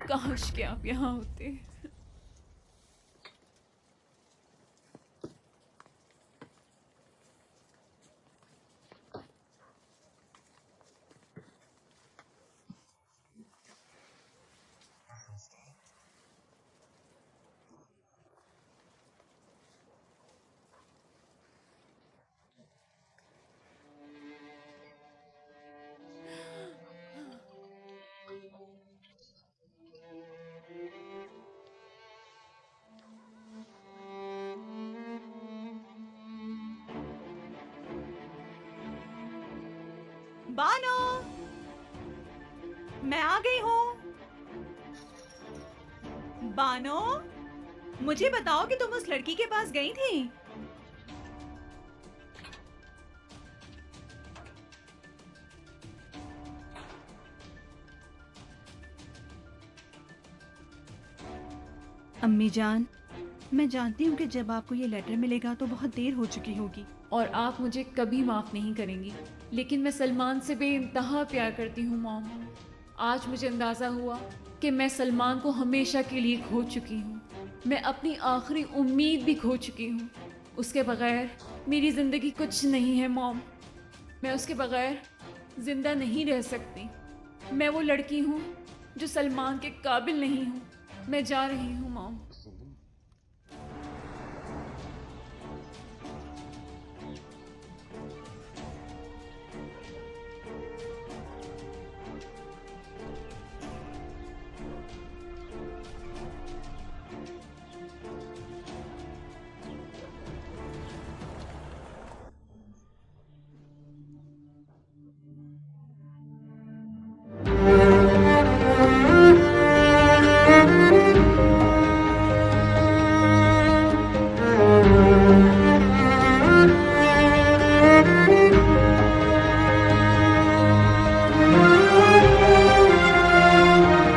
काश कि आप यहाँ होते। बानो, मैं आ गई हूँ। बानो, मुझे बताओ कि तुम उस लड़की के पास गई थी। अम्मी जान, मैं जानती हूँ कि जब आपको ये लेटर मिलेगा तो बहुत देर हो चुकी होगी। और आप मुझे कभी माफ़ नहीं करेंगी, लेकिन मैं सलमान से बेइंतहा प्यार करती हूँ मॉम। आज मुझे अंदाज़ा हुआ कि मैं सलमान को हमेशा के लिए खो चुकी हूँ। मैं अपनी आखिरी उम्मीद भी खो चुकी हूँ। उसके बगैर मेरी ज़िंदगी कुछ नहीं है मॉम। मैं उसके बगैर ज़िंदा नहीं रह सकती। मैं वो लड़की हूँ जो सलमान के काबिल नहीं हूँ। मैं जा रही हूँ मॉम।